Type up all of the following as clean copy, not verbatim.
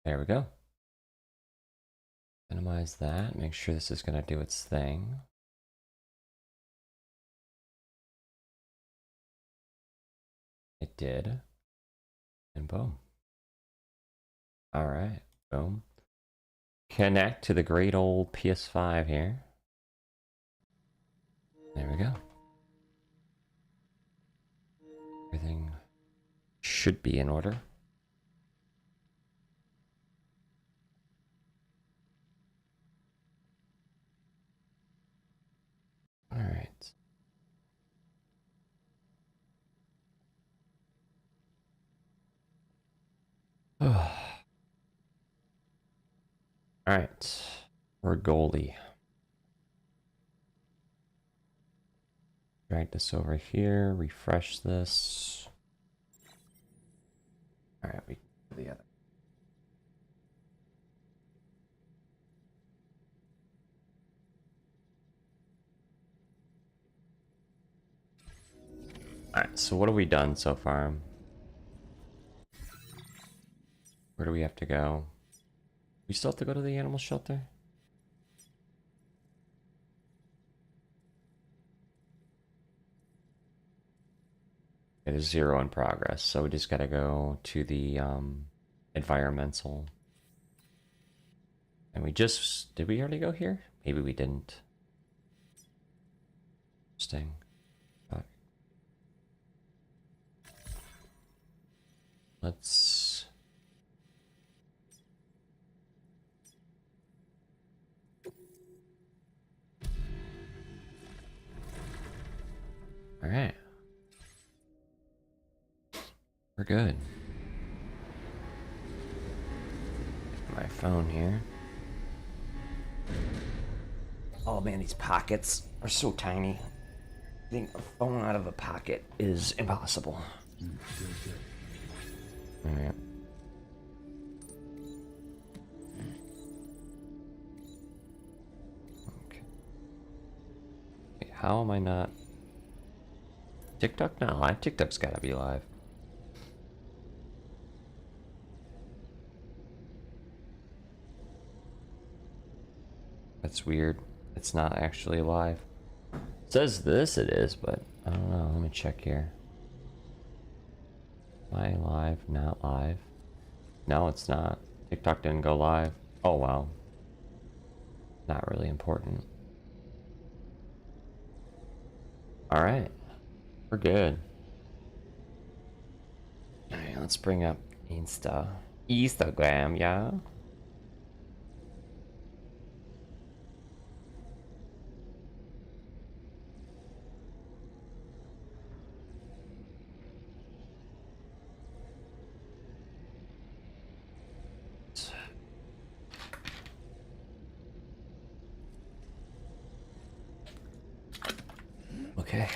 There we go. Minimize that. Make sure this is going to do its thing. It did. And boom. All right. Boom. Connect to the great old PS5 here. There we go. Everything should be in order. All right. All right. We're goalie. Drag this over here. Refresh this. All right. We do the other. All right. So what have we done so far? Where do we have to go? We still have to go to the animal shelter? It is 0 in progress, so we just gotta go to the environmental. And we just... Did we already go here? Maybe we didn't. Interesting. But let's... Alright. We're good. My phone here. Oh man, these pockets are so tiny. Getting a phone out of a pocket is impossible. Alright. Okay. Wait, how am I not... TikTok not live? TikTok's gotta be live. That's weird. It's not actually live. It says this it is, but I don't know. Let me check here. Am I live? Not live. No, it's not. TikTok didn't go live. Oh, wow. Not really important. Alright. We're good. Alright, let's bring up Instagram, yeah? Okay.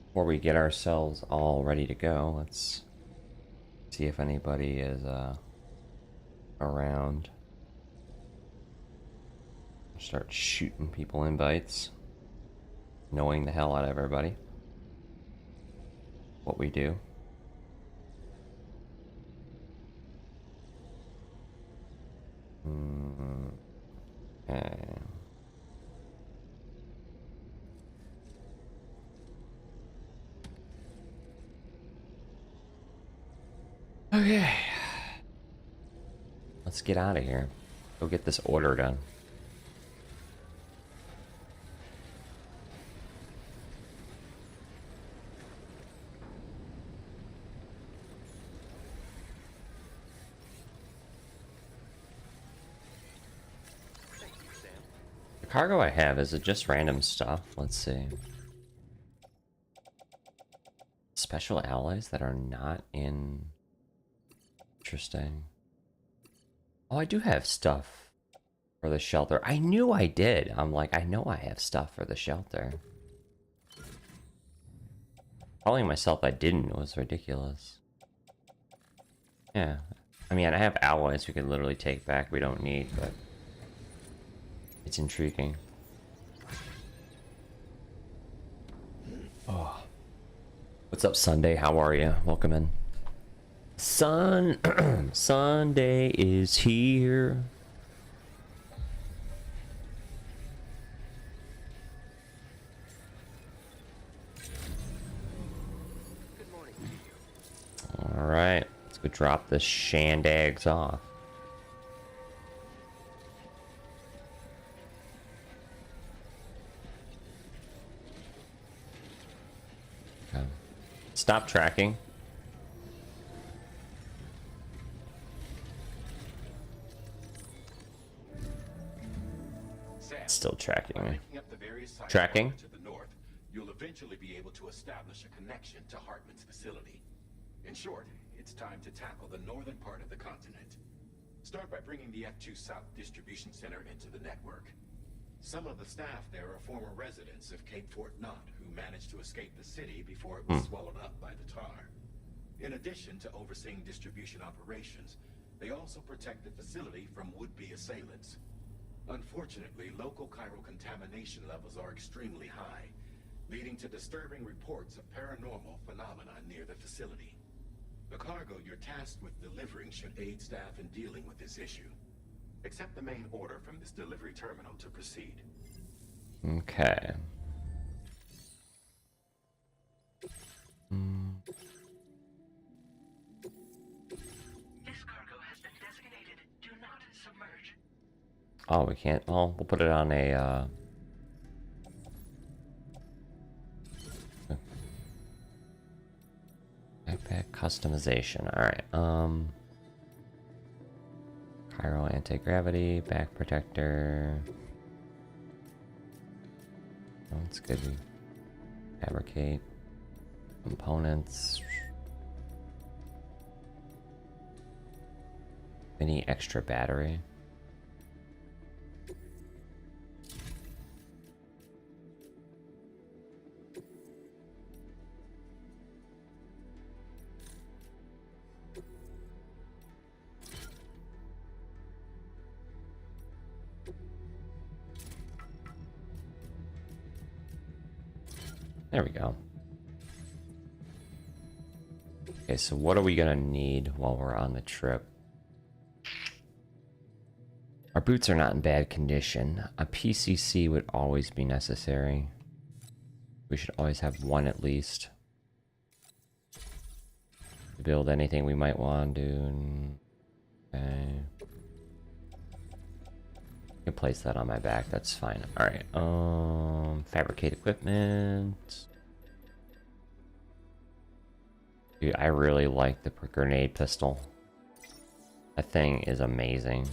Before we get ourselves all ready to go, let's see if anybody is around. Start shooting people invites. Knowing the hell out of everybody. What we do. Okay. Okay. Let's get out of here. Go get this order done. The cargo I have, is it just random stuff? Let's see. Special alloys that are not in... Interesting. Oh, I do have stuff for the shelter. I knew I did. I'm like, I know I have stuff for the shelter. Telling myself I didn't was ridiculous. Yeah. I mean, I have alloys we could literally take back we don't need, but... It's intriguing. Oh. What's up, Sunday? How are you? Welcome in. Sun Sunday is here. All right, let's go drop the Shandags off. Okay. Stop tracking. Still tracking me. Tracking? To the north, you'll eventually be able to establish a connection to Hartman's facility. In short, it's time to tackle the northern part of the continent. Start by bringing the F2 South Distribution Center into the network. Some of the staff there are former residents of Cape Fort Knott who managed to escape the city before it was swallowed up by the tar. In addition to overseeing distribution operations, they also protect the facility from would-be assailants. Unfortunately, local chiral contamination levels are extremely high, leading to disturbing reports of paranormal phenomena near the facility. The cargo you're tasked with delivering should aid staff in dealing with this issue. Accept the main order from this delivery terminal to proceed. Okay. This cargo has been designated Do Not Submerge. Oh, we can't. Oh, we'll put it on a, backpack customization. Alright, Chiral anti-gravity, back protector. Oh, that's good. Fabricate. Components. Any extra battery? There we go. Okay, so what are we gonna need while we're on the trip? Our boots are not in bad condition. A PCC would always be necessary. We should always have one at least. To build anything we might want to do. Okay. I can place that on my back, that's fine. Alright, fabricate equipment. Dude, I really like the grenade pistol. That thing is amazing.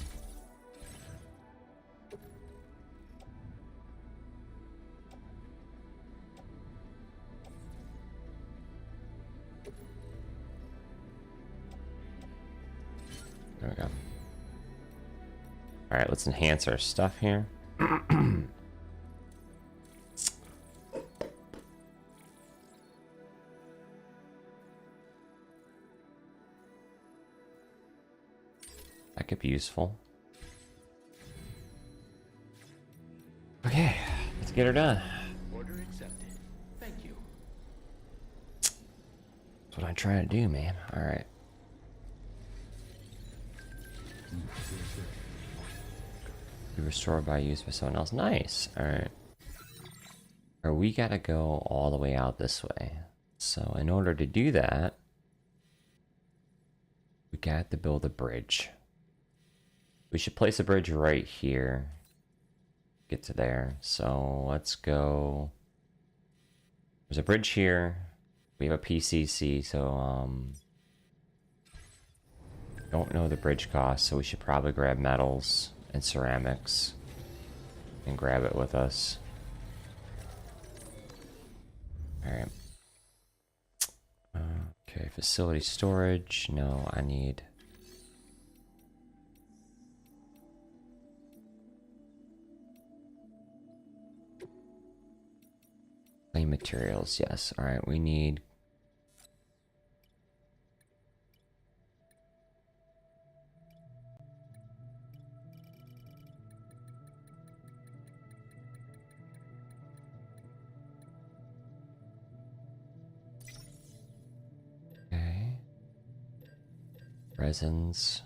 There we go. Alright, let's enhance our stuff here. That could be useful. Okay, let's get her done. Order accepted. Thank you. That's what I'm trying to do, man. Alright. Be restored by use by someone else. Nice. Alright. Or we gotta go all the way out this way. So in order to do that, we got to build a bridge. We should place a bridge right here. Get to there. So let's go. There's a bridge here. We have a PCC, so don't know the bridge cost, so we should probably grab metals and ceramics and grab it with us. Alright. Okay, facility storage. No, I need... Plain materials, yes. Alright, we need... Okay. Resins.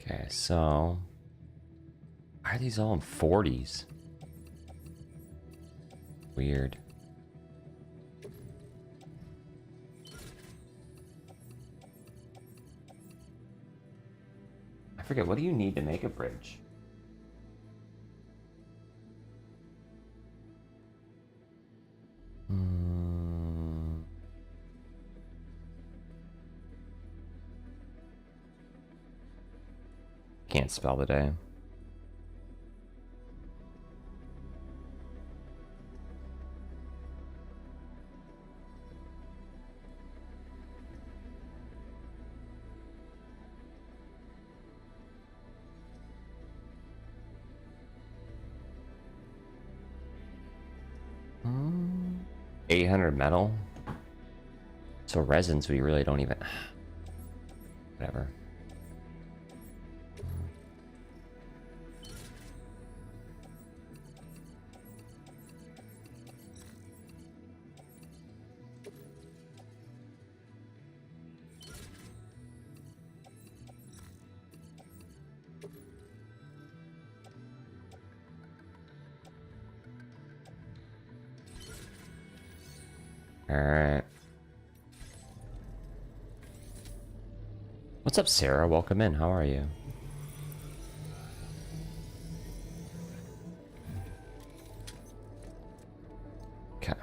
Okay, so why are these all in 40s? Weird. I forget, what do you need to make a bridge? Can't spell today. Hmm. 800 metal. So resins we really don't even. Whatever. Alright. What's up, Sarah? Welcome in. How are you? Okay.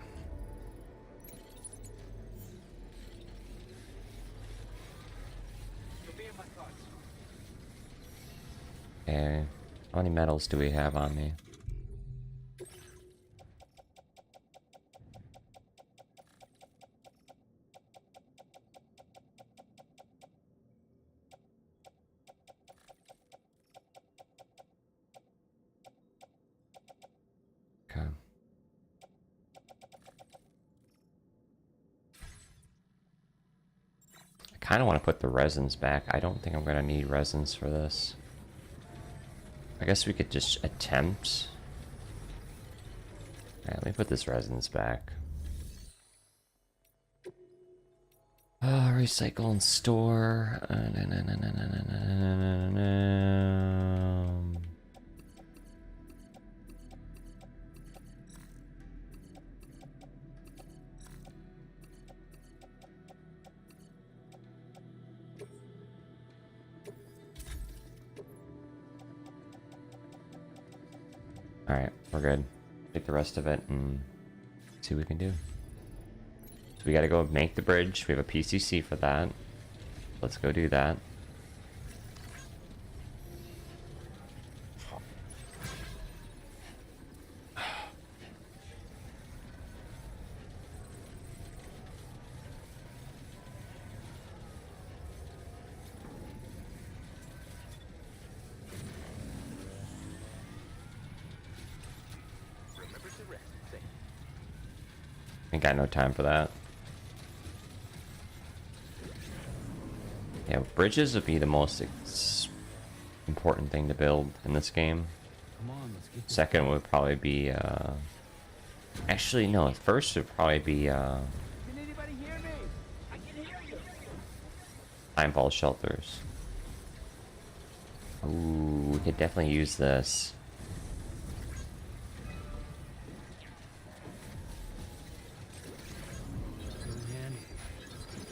Okay. How many metals do we have on me? Okay. I kind of want to put the resins back. I don't think I'm going to need resins for this. I guess we could just attempt. Alright, let me put this resins back. Recycle and store. Alright, we're good. Take the rest of it and see what we can do. So we gotta go make the bridge. We have a PCC for that. Let's go do that. Ain't got no time for that. Yeah, bridges would be the most important thing to build in this game. Second would probably be, actually, no, first would probably be, Can anybody hear me? I can hear you. Timefall shelters. Ooh, we could definitely use this.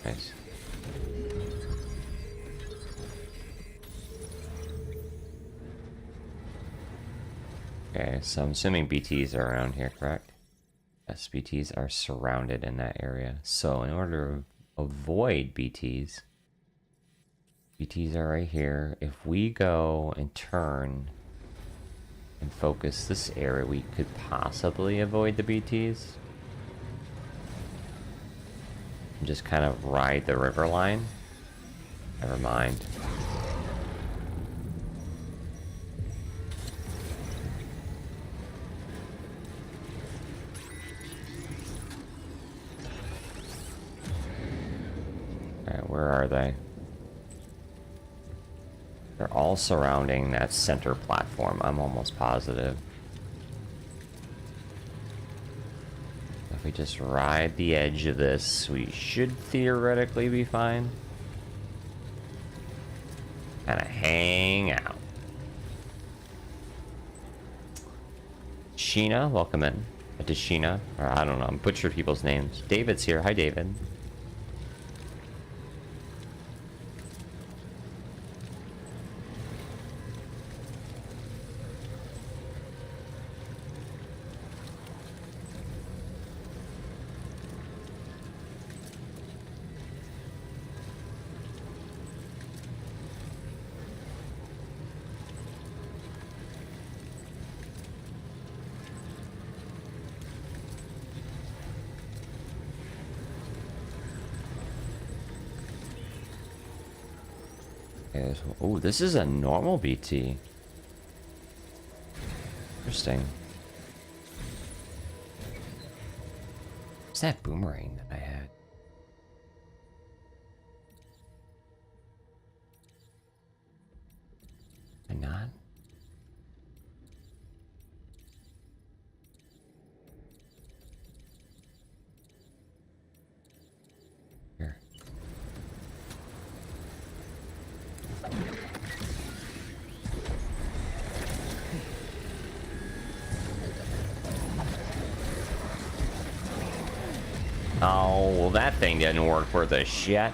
Nice. Okay, so I'm assuming BTs are around here, correct? Yes, BTs are surrounded in that area. So in order to avoid BTs, BTs are right here. If we go and turn and focus this area, we could possibly avoid the BTs. And just kind of ride the river line. Never mind. Where are they? They're all surrounding that center platform, I'm almost positive. If we just ride the edge of this, we should theoretically be fine. Kind of hang out. Sheena, welcome in. Sheena, or I don't know, I'm butchering people's names. David's here. Hi, David. Oh, this is a normal BT. Interesting. What's that boomerang that I had? Am I not? Here. Oh, well, that thing didn't work worth a shit.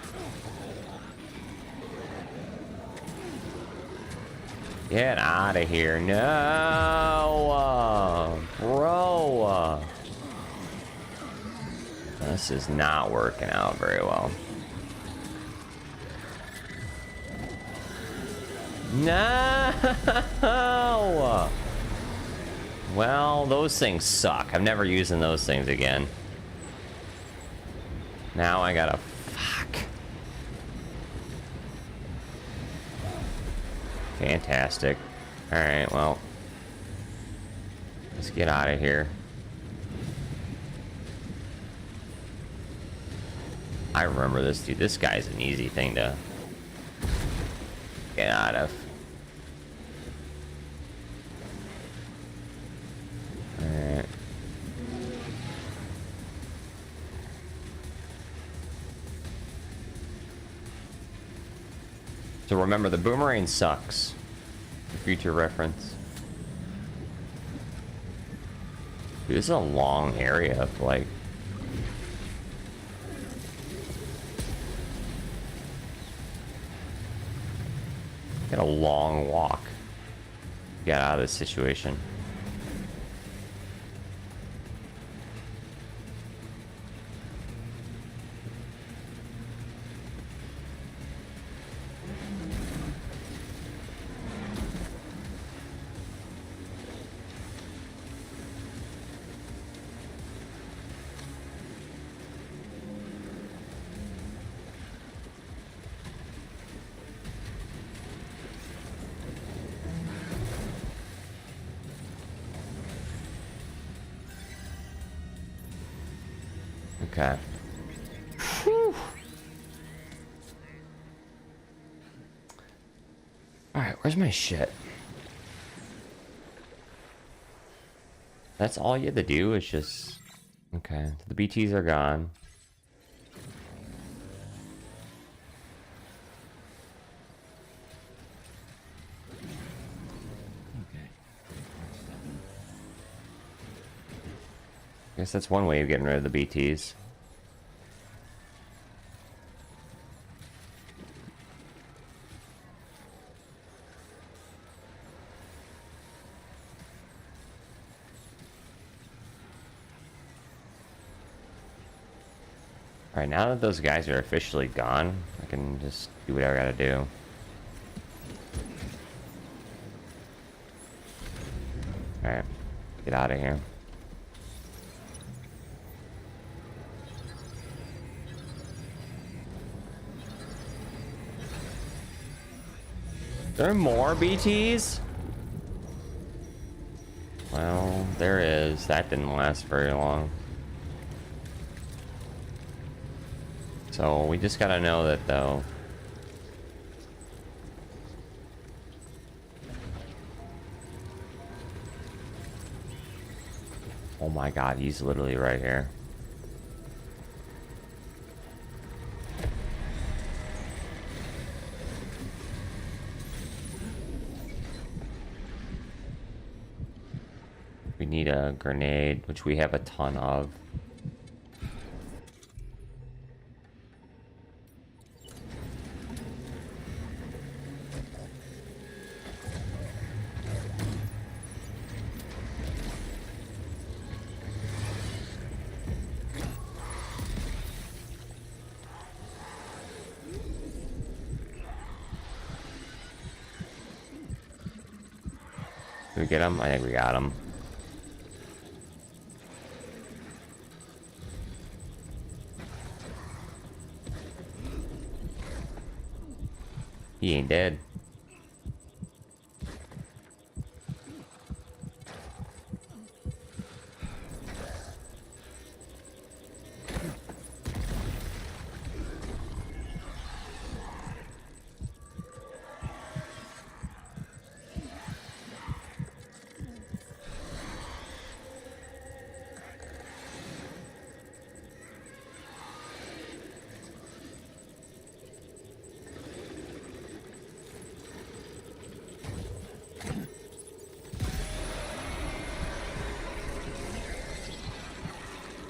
Get out of here. No, bro. This is not working out very well. No. Well, those things suck. I'm never using those things again. Now I gotta... Fuck. Fantastic. Alright, well. Let's get out of here. I remember this dude. This guy's an easy thing to get out of. Alright. So remember, the boomerang sucks. For future reference. Dude, this is a long area of, like... Got a long walk to get out of this situation. Okay. Whew. Alright, where's my shit? That's all you had to do is just... Okay, the BTs are gone. I guess that's one way of getting rid of the BTs. Alright, now that those guys are officially gone, I can just do whatever I gotta do. Alright, get out of here. There are more BTs? Well, there is. That didn't last very long. So we just gotta know that though. Oh my god, he's literally right here. We need a grenade, which we have a ton of. Did we get him? I think we got him. He ain't dead.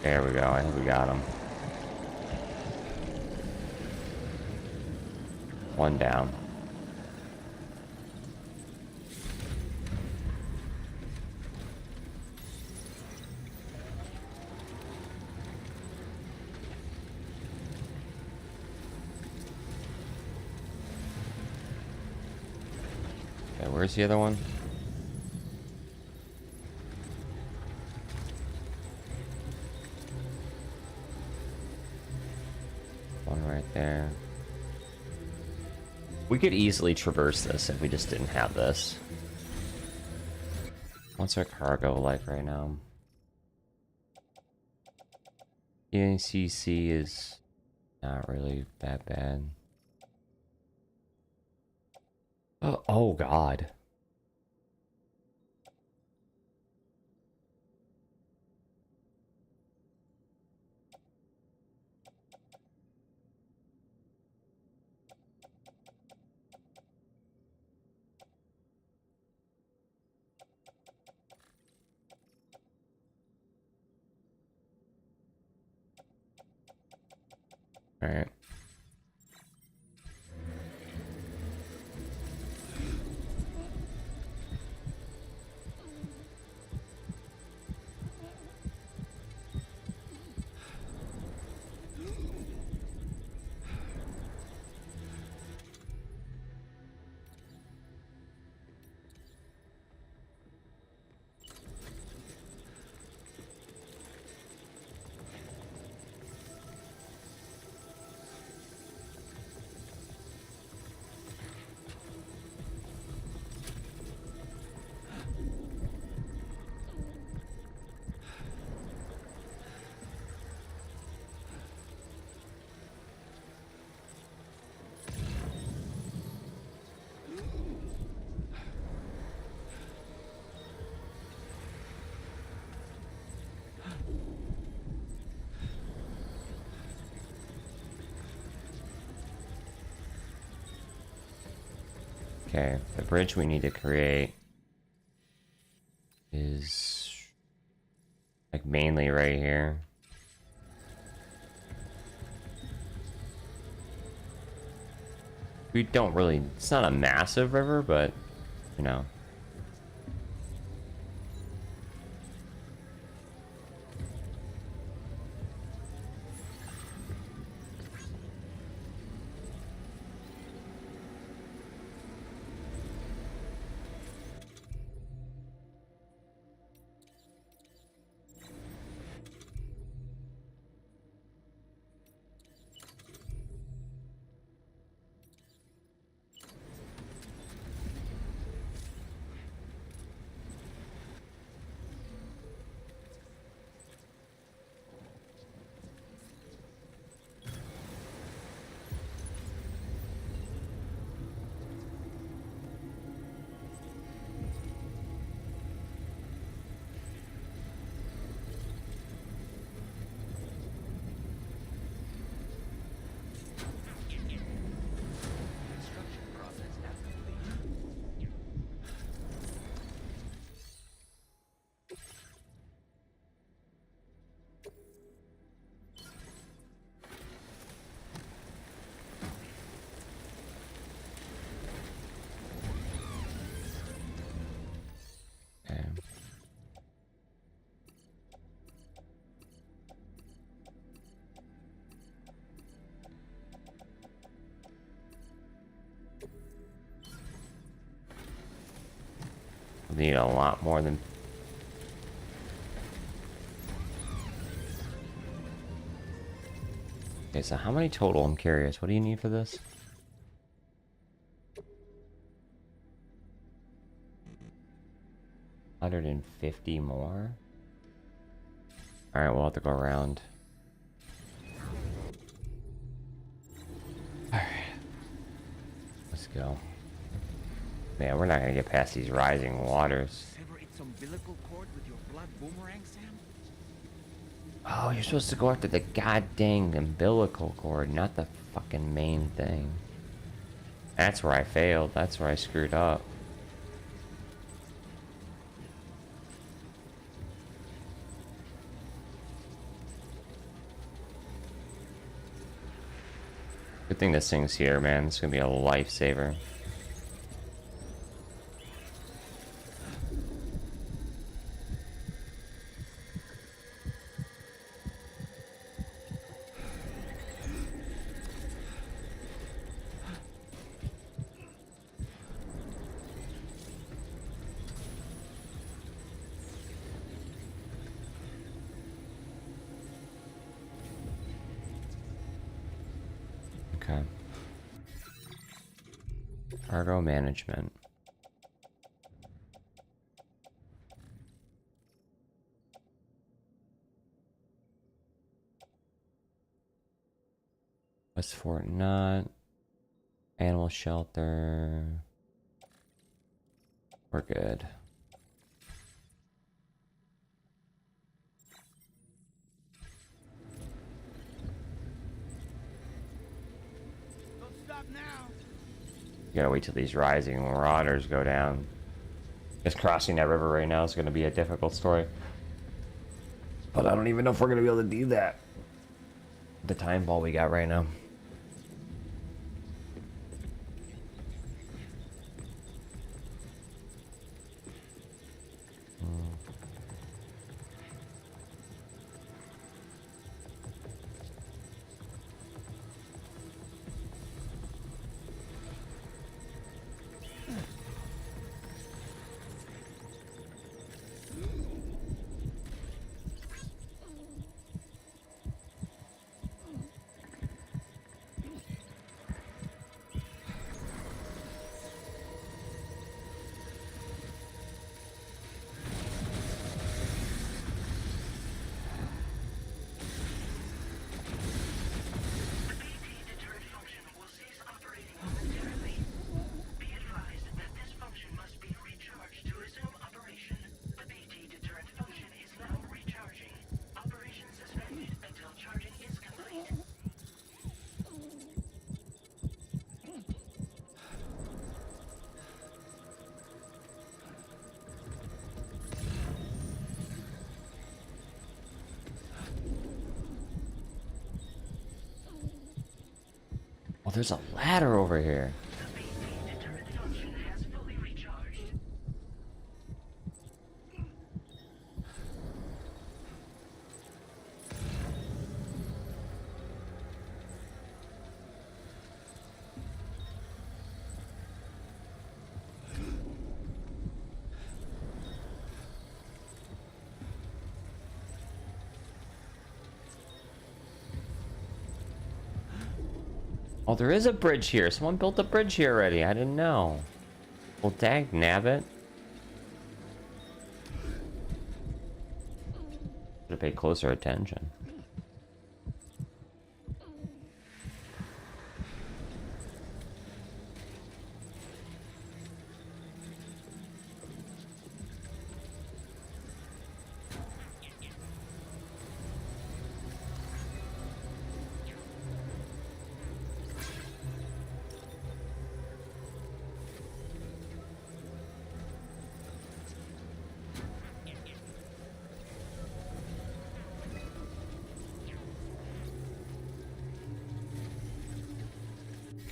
There we go. I think we got him. One down. Okay, where's the other one? One right there. We could easily traverse this if we just didn't have this. What's our cargo like right now? EACC is not really that bad. Oh god. All right. Okay, the bridge we need to create is like mainly right here. We don't really, it's not a massive river, but you know. need a lot more than... Okay, so how many total? I'm curious. What do you need for this? $150 more? Alright, we'll have to go around. Alright. Let's go. Man, we're not gonna get past these rising waters. Sever its umbilical cord with your blood boomerang, Sam? Oh, you're supposed to go after the goddamn umbilical cord, not the fucking main thing. That's where I failed. That's where I screwed up. Good thing this thing's here, man. It's gonna be a lifesaver. Okay. Cargo management. West Fort Knot. Animal shelter. We're good. Don't stop now. You gotta wait till these rising marauders go down. Just crossing that river right now is gonna be a difficult story. But I don't even know if we're gonna be able to do that. The time ball we got right now. The BT deterrent function will cease operating momentarily. Be advised that this function must be recharged to resume operation. The BT deterrent function is now recharging. Operation suspended until charging is complete. Oh, there's a ladder over here. The BT deterrent function has fully recharged. Oh, there is a bridge here. Someone built a bridge here already. I didn't know. Well, dag nabbit. Should have paid closer attention.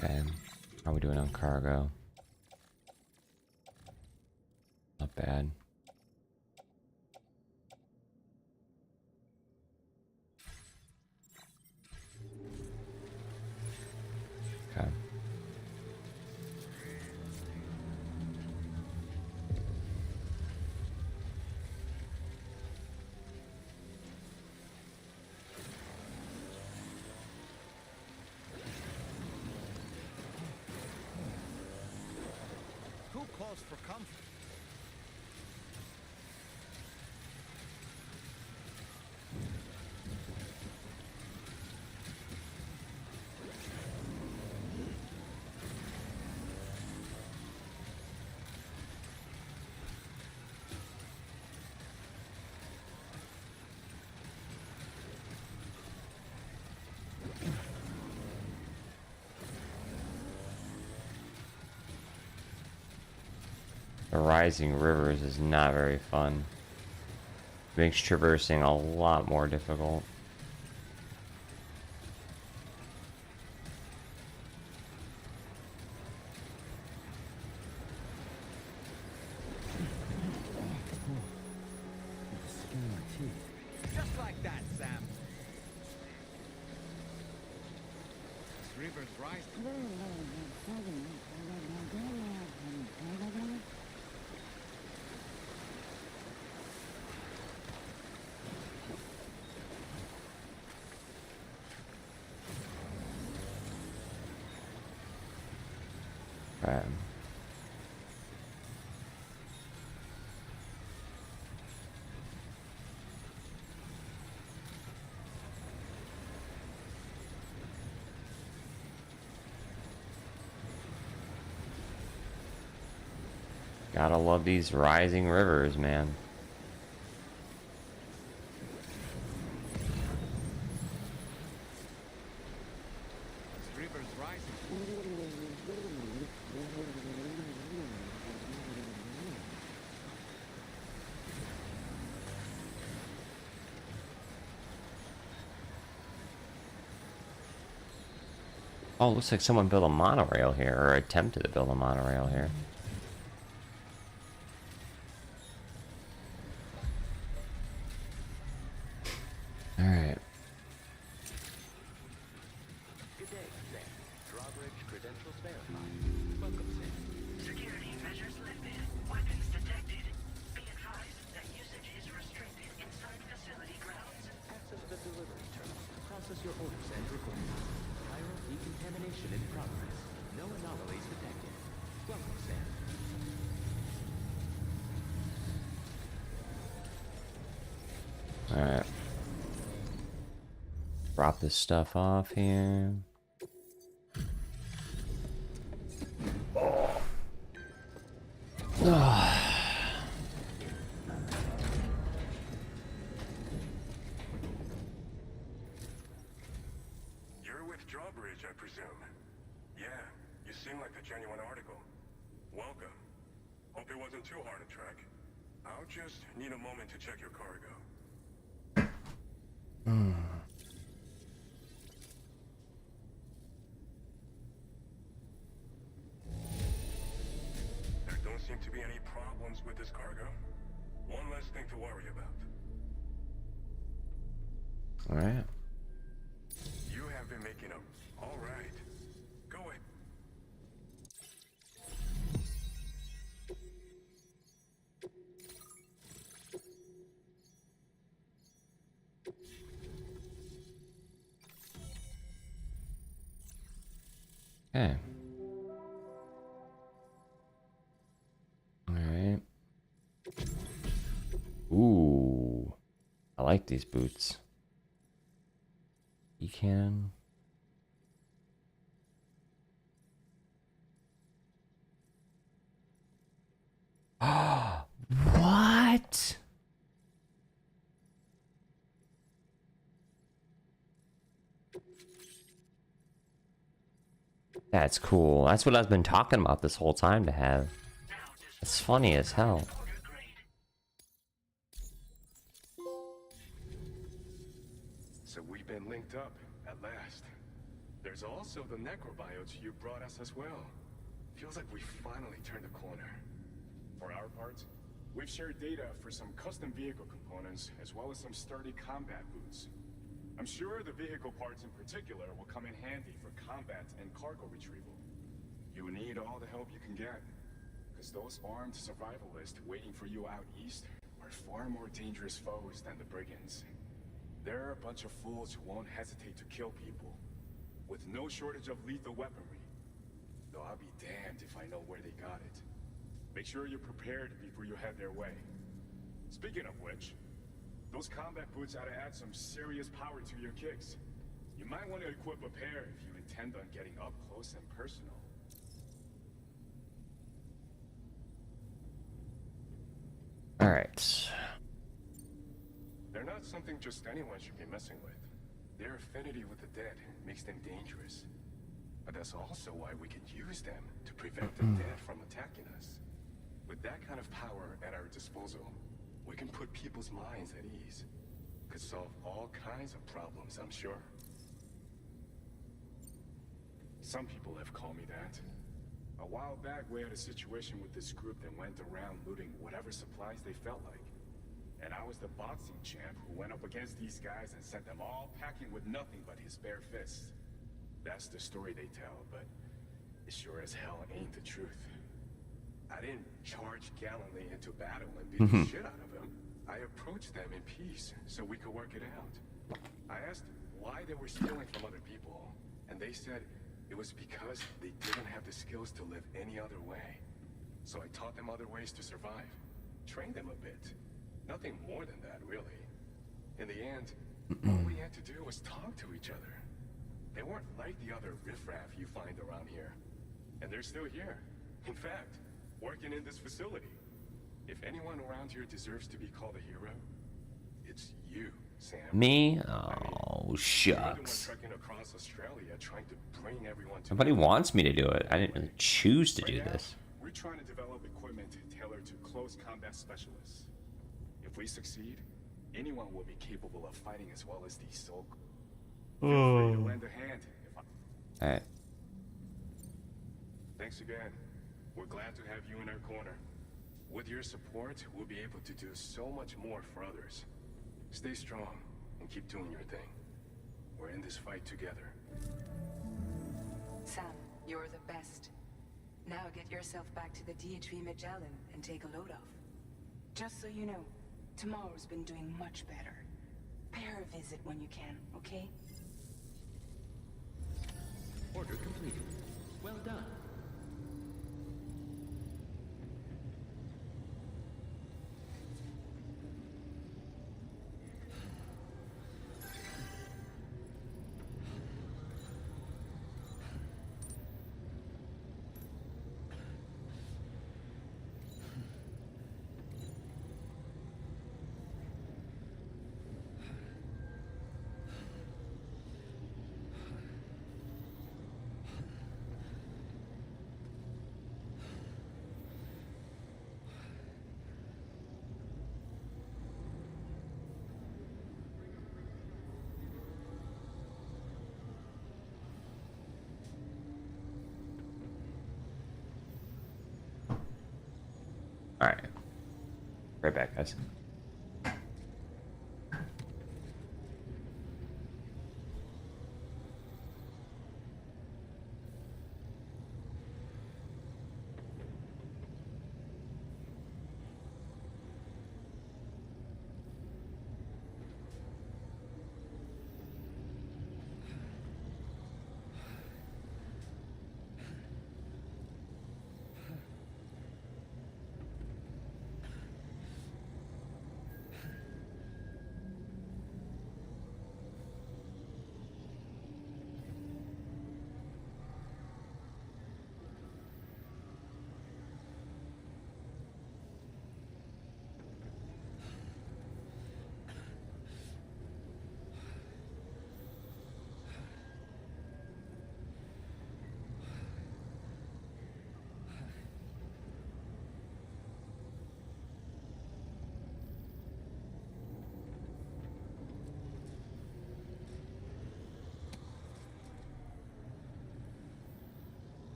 Okay, how are we doing on cargo? Not bad. Okay. allows for comfort. The rising rivers is not very fun. Makes traversing a lot more difficult. Just like that, Sam. This river's rising. Right. Gotta love these rising rivers, man. This river's rising. Oh, looks like someone built a monorail here, or attempted to build a monorail here. Alright. Good day, Sam. Drawbridge credentials verified. Welcome, Sam. Security measures lifted. Weapons detected. Be advised that usage is restricted inside facility grounds. Access the delivery terminal. Process your orders and requests. Chiral decontamination in progress. No anomalies detected. Welcome, Sam. Alright. Drop this stuff off here. You're with Drawbridge, I presume. Yeah, you seem like a genuine article. Welcome. Hope it wasn't too hard to track. I'll just need a moment to check your cargo. There don't seem to be any problems with this cargo. One less thing to worry about. Alright. You have been making up. All right. Go ahead. Okay. Alright. Ooh. I like these boots. You can. What? That's cool. That's what I've been talking about this whole time to have. It's funny as hell. Order grade. So we've been linked up, at last. There's also the necrobiotes you brought us as well. Feels like we finally turned a corner. For our part, we've shared data for some custom vehicle components, as well as some sturdy combat boots. I'm sure the vehicle parts in particular will come in handy for combat and cargo retrieval. You need all the help you can get, because those armed survivalists waiting for you out east are far more dangerous foes than the brigands. They're a bunch of fools who won't hesitate to kill people, with no shortage of lethal weaponry. Though I'll be damned if I know where they got it. Make sure you're prepared before you head their way. Speaking of which, those combat boots ought to add some serious power to your kicks. You might want to equip a pair if you intend on getting up close and personal. All right. They're not something just anyone should be messing with. Their affinity with the dead makes them dangerous. But that's also why we can use them to prevent the dead from attacking us. With that kind of power at our disposal, we can put people's minds at ease. Could solve all kinds of problems, I'm sure. Some people have called me that. A while back, we had a situation with this group that went around looting whatever supplies they felt like. And I was the boxing champ who went up against these guys and sent them all packing with nothing but his bare fists. That's the story they tell, but it sure as hell ain't the truth. I didn't charge gallantly into battle and beat the shit out of them. I approached them in peace so we could work it out. I asked why they were stealing from other people, and they said it was because they didn't have the skills to live any other way. So I taught them other ways to survive, trained them a bit. Nothing more than that, really. In the end, all we had to do was talk to each other. They weren't like the other riffraff you find around here. And they're still here. In fact, working in this facility. If anyone around here deserves to be called a hero, it's you, Sam. Me? I Oh, mean, shucks. you're the one trekking across Australia trying to bring everyone together. Nobody wants me to do it. I didn't really choose to Right do now, this. we're trying to develop equipment tailored to close combat specialists. If we succeed, anyone will be capable of fighting as well as these Soul. Feel free to lend a hand. Alright. Thanks again. We're glad to have you in our corner. With your support, we'll be able to do so much more for others. Stay strong and keep doing your thing. We're in this fight together. Sam, you're the best. Now get yourself back to the DHV Magellan and take a load off. Just so you know, tomorrow's been doing much better. Pay her a visit when you can, okay? Order completed. Well done. Alright. Right back, guys.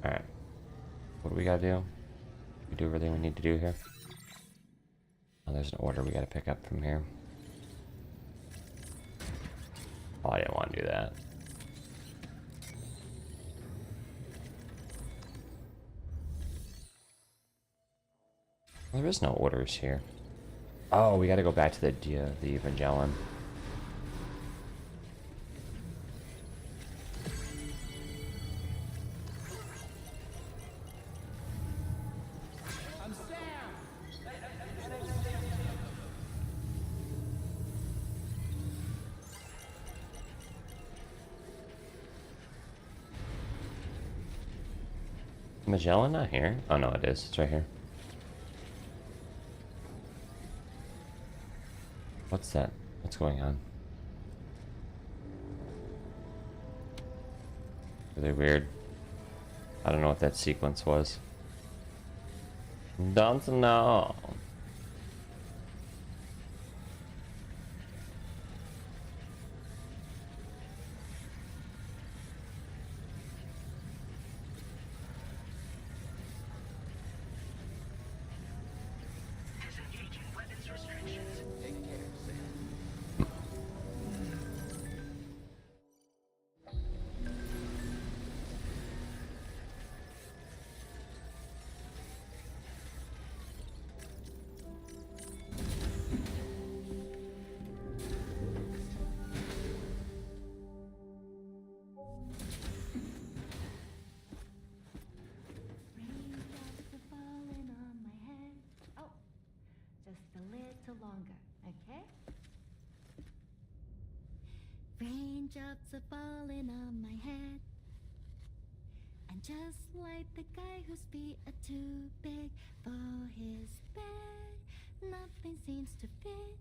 Alright. What do we gotta do? We do everything we need to do here. Oh, there's an order we gotta pick up from here. Oh, I didn't want to do that. Well, there is no orders here. Oh, we gotta go back to the Evangelion. I'm Sam. Magellan not here? Oh no, it is. It's right here. What's that? What's going on? Really weird. I don't know what that sequence was. Don't know. Disengaging weapons restrictions. Take care, Sam. Raindrops are falling on my head. Oh, just a little longer, okay? Raindrops are falling on my head. And just like the guy whose feet are too big for his bed, nothing seems to fit.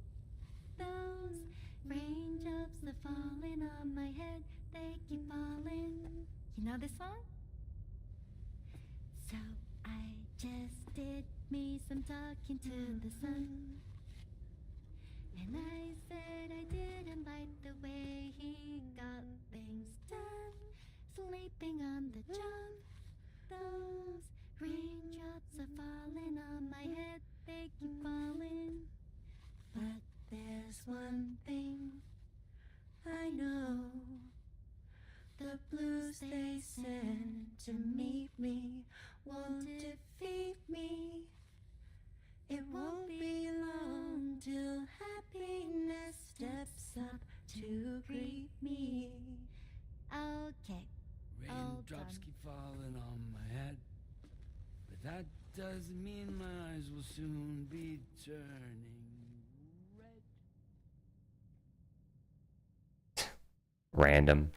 Those raindrops are falling on my head, they keep falling. You know this song? So I just did me some talking to the sun. And I said I didn't like the way he got things done. Sleeping on the job. Those raindrops are falling on my head, they keep falling. But there's one thing I know. The blues they send to meet me won't defeat me. It won't be long till happiness steps up to greet me. Okay. Raindrops keep falling on my head, but that doesn't mean my eyes will soon be turning red. Random.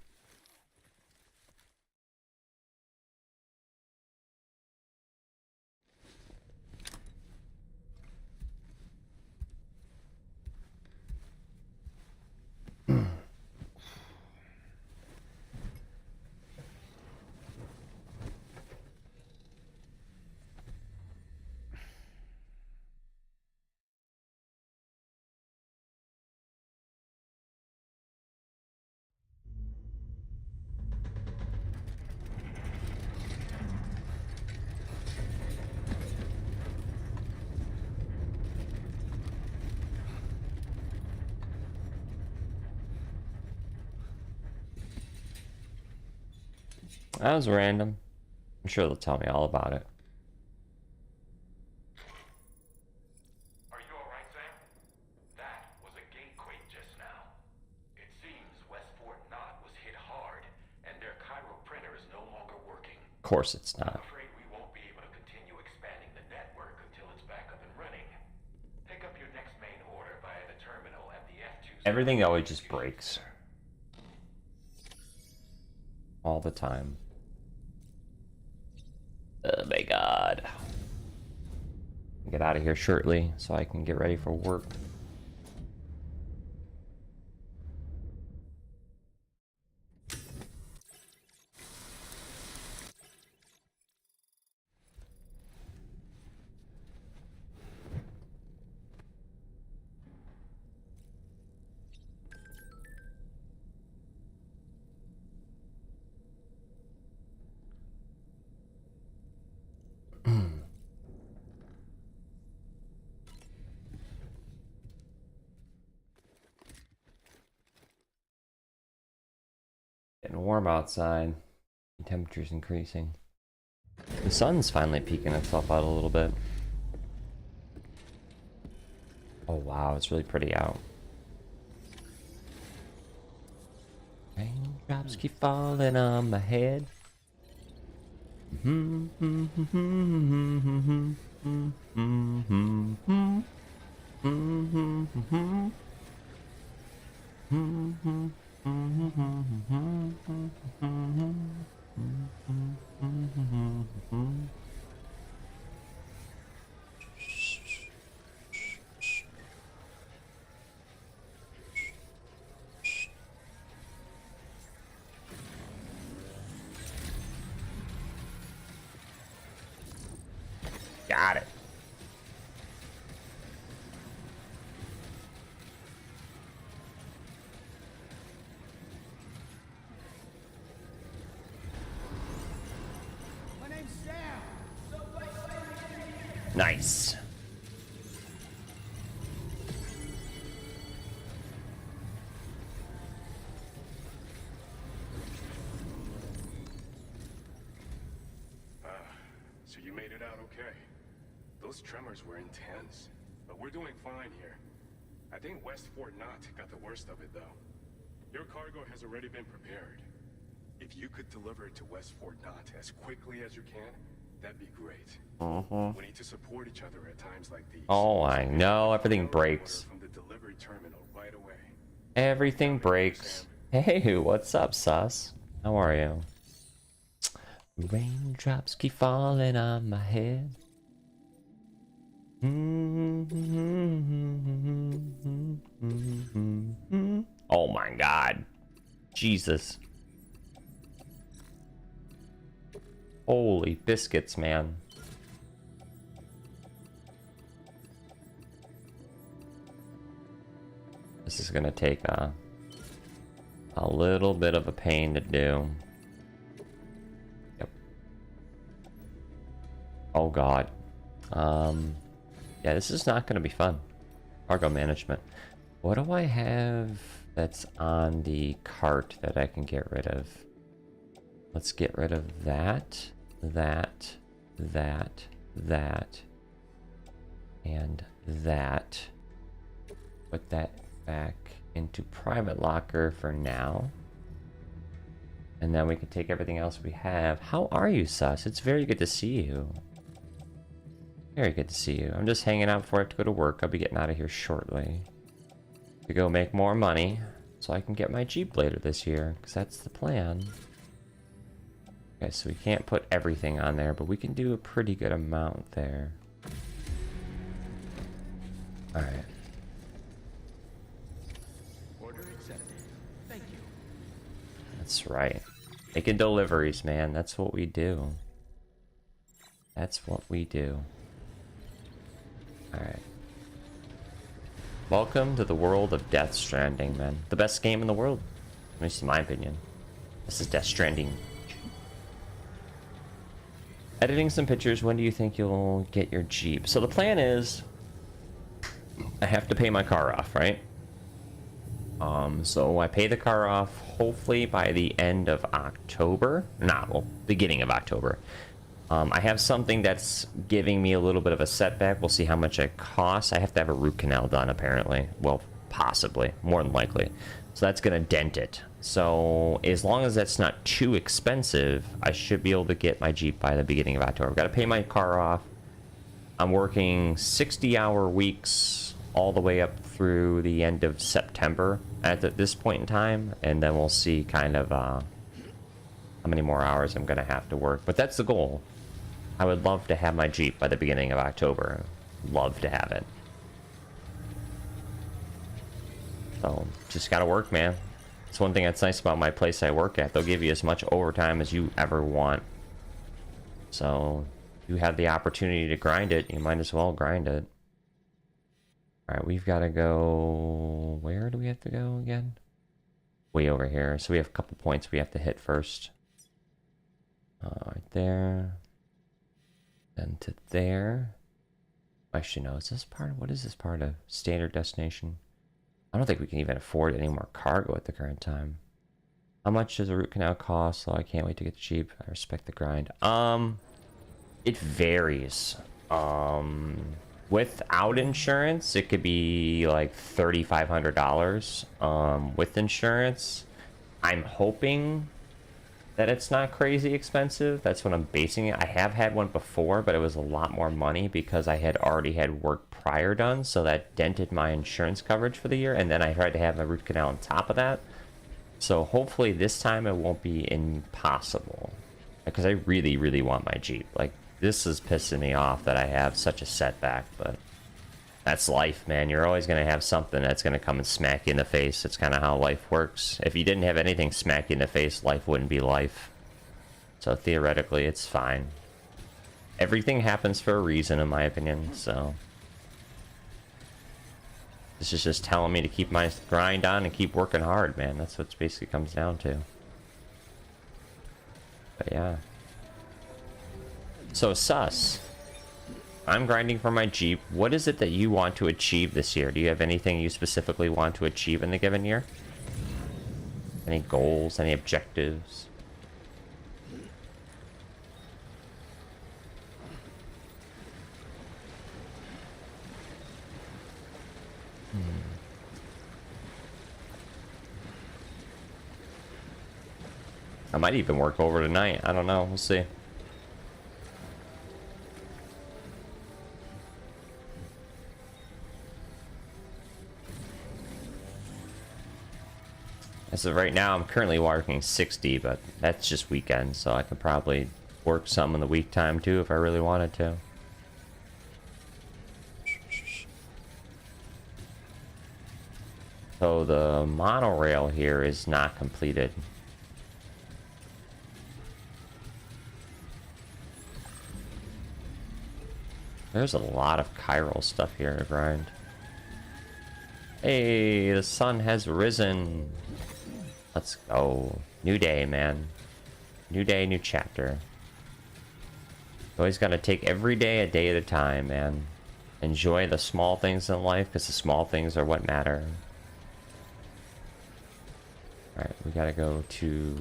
That was random. I'm sure they'll tell me all about it. Are you alright, Sam? That was a gatequake just now. It seems Westport Knot was hit hard, and their Cairo printer is no longer working. Of course it's I'm not. afraid we won't be able to continue expanding the network until it's back up and running. Pick up your next main order via the terminal at the F2. Everything always just breaks. All the time. Oh my god. Get out of here shortly so I can get ready for work. Getting warm outside. Temperature's increasing. The sun's finally peeking itself out a little bit. Oh wow, it's really pretty out. Raindrops keep falling on my head. Got it. My name's Sam. Nice. So you made it out okay. Those tremors were intense, but we're doing fine here. I think West Fort Knott got the worst of it, though. Your cargo has already been prepared. If you could deliver it to West Fort Knott as quickly as you can, that'd be great. We need to support each other at times like these. Oh, I know. Everything breaks. From the delivery terminal right away. Everything breaks. Hey, what's up, sus? How are you? Raindrops keep falling on my head. Oh my god. Jesus. Holy biscuits, man. This is gonna take a little bit of a pain to do. Yep. Oh god. Yeah, this is not gonna be fun. Cargo management. What do I have that's on the cart that I can get rid of? Let's get rid of that, that, and that. Put that back into private locker for now. And then we can take everything else we have. How are you, Sus? It's very good to see you. Very good to see you. I'm just hanging out before I have to go to work. I'll be getting out of here shortly. To go make more money so I can get my Jeep later this year, because that's the plan. Okay, so we can't put everything on there, but we can do a pretty good amount there. Alright. Order accepted. Thank you. That's right. Making deliveries, man. That's what we do. That's what we do. Alright. Welcome to the world of Death Stranding, man. The best game in the world. At least in my opinion. This is Death Stranding. Editing some pictures. When do you think you'll get your Jeep? So the plan is, I have to pay my car off, right? So I pay the car off hopefully by the end of October. Well, beginning of October. I have something that's giving me a little bit of a setback. We'll see how much it costs. I have to have a root canal done, apparently. Well, possibly. More than likely. So that's going to dent it. So as long as that's not too expensive, I should be able to get my Jeep by the beginning of October. I've got to pay my car off. I'm working 60-hour weeks all the way up through the end of September at this point in time. And then we'll see kind of how many more hours I'm going to have to work. But that's the goal. I would love to have my Jeep by the beginning of October. Love to have it. So, just gotta work, man. It's one thing that's nice about my place I work at. They'll give you as much overtime as you ever want. So, if you have the opportunity to grind it, you might as well grind it. Alright, we've gotta go... Where do we have to go again? Way over here. So we have a couple points we have to hit first. Right there. Then to there. Actually, no, is this part of... What is this part of? Standard destination? I don't think we can even afford any more cargo at the current time. How much does a root canal cost? So I can't wait to get the Jeep. I respect the grind. It varies. Without insurance, it could be like $3,500. With insurance, I'm hoping that it's not crazy expensive. That's what I'm basing it. I have had one before, but it was a lot more money because I had already had work prior done, so that dented my insurance coverage for the year, and then I tried to have a root canal on top of that. So hopefully this time it won't be impossible, because I really, really want my Jeep. Like, this is pissing me off that I have such a setback, but that's life, man. You're always going to have something that's going to come and smack you in the face. It's kind of how life works. If you didn't have anything smack you in the face, life wouldn't be life. So theoretically, it's fine. Everything happens for a reason, in my opinion, so... This is just telling me to keep my grind on and keep working hard, man. That's what it basically comes down to. But yeah. So, Sus. I'm grinding for my Jeep. What is it that you want to achieve this year? Do you have anything you specifically want to achieve in the given year? Any goals? Any objectives? I might even work over tonight. I don't know. We'll see. As of right now, I'm currently working 60, but that's just weekends, so I could probably work some in the week time too if I really wanted to. So the monorail here is not completed. There's a lot of chiral stuff here to grind. Hey, the sun has risen. Let's go. New day, man. New day, new chapter. You always gotta take every day a day at a time, man. Enjoy the small things in life, because the small things are what matter. Alright, we gotta go to...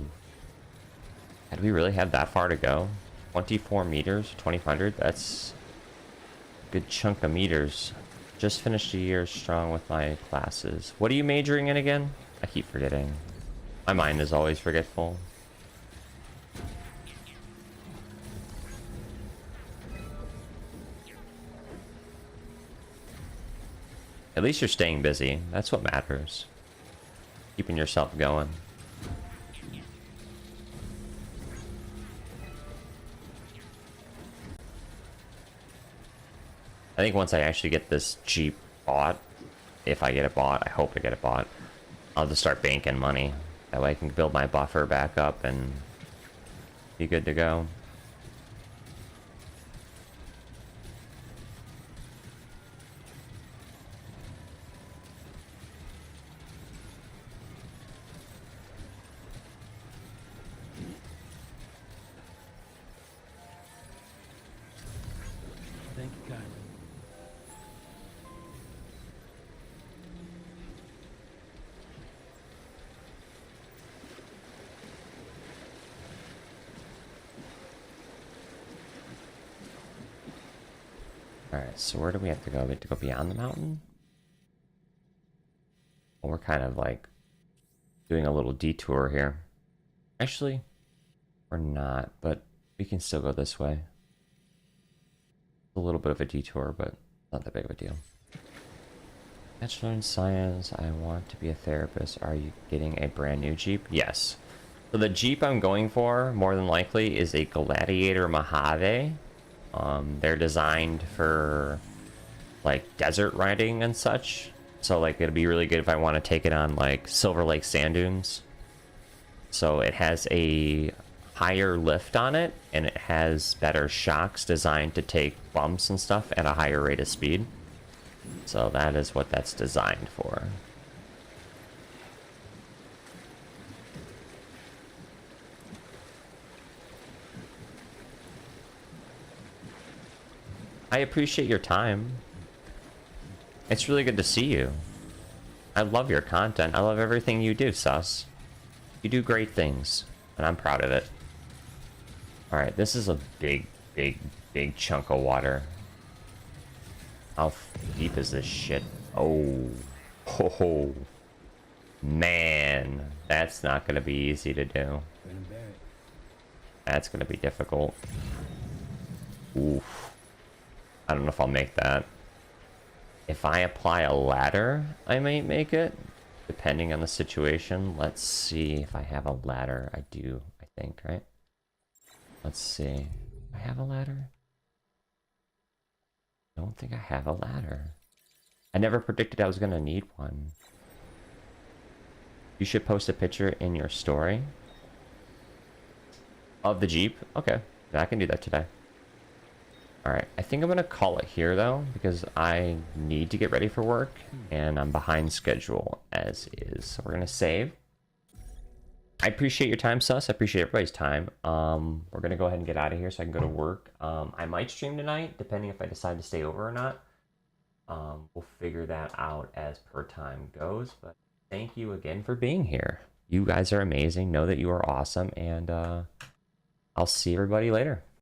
Do we really have that far to go? 24 meters? 2,500? That's... good chunk of meters. Just finished a year strong with my classes. What are you majoring in again? I keep forgetting. My mind is always forgetful. At least you're staying busy. That's what matters. Keeping yourself going. I think once I actually get this Jeep bought, if I get it bought, I hope I get it bought, I'll just start banking money. That way I can build my buffer back up and be good to go. Thank you, Kylie. Alright, so where do we have to go? We have to go beyond the mountain? Well, we're kind of like doing a little detour here. Actually, we're not, but we can still go this way. A little bit of a detour, but not that big of a deal. Bachelor in Science, I want to be a therapist. Are you getting a brand new Jeep? Yes. So the Jeep I'm going for, more than likely, is a Gladiator Mojave. They're designed for like desert riding and such. So like it'd be really good if I want to take it on like Silver Lake sand dunes. So it has a higher lift on it, and it has better shocks designed to take bumps and stuff at a higher rate of speed. So that is what that's designed for. I appreciate your time. It's really good to see you. I love your content. I love everything you do, Sus. You do great things, and I'm proud of it. Alright, this is a big, big, big chunk of water. How deep is this shit? Oh. Oh. Man. That's not gonna be easy to do. That's gonna be difficult. Oof. I don't know if I'll make that. If I apply a ladder, I might make it. Depending on the situation. Let's see if I have a ladder. I do, I think, right? Let's see. I have a ladder? I don't think I have a ladder. I never predicted I was gonna need one. You should post a picture in your story of the Jeep. Okay, yeah, I can do that today. Alright, I think I'm gonna call it here though, because I need to get ready for work and I'm behind schedule as is. So we're gonna save. I appreciate your time, Sus. I appreciate everybody's time. We're gonna go ahead and get out of here so I can go to work. I might stream tonight, depending if I decide to stay over or not. We'll figure that out as per time goes. But thank you again for being here. You guys are amazing. Know that you are awesome, and I'll see everybody later.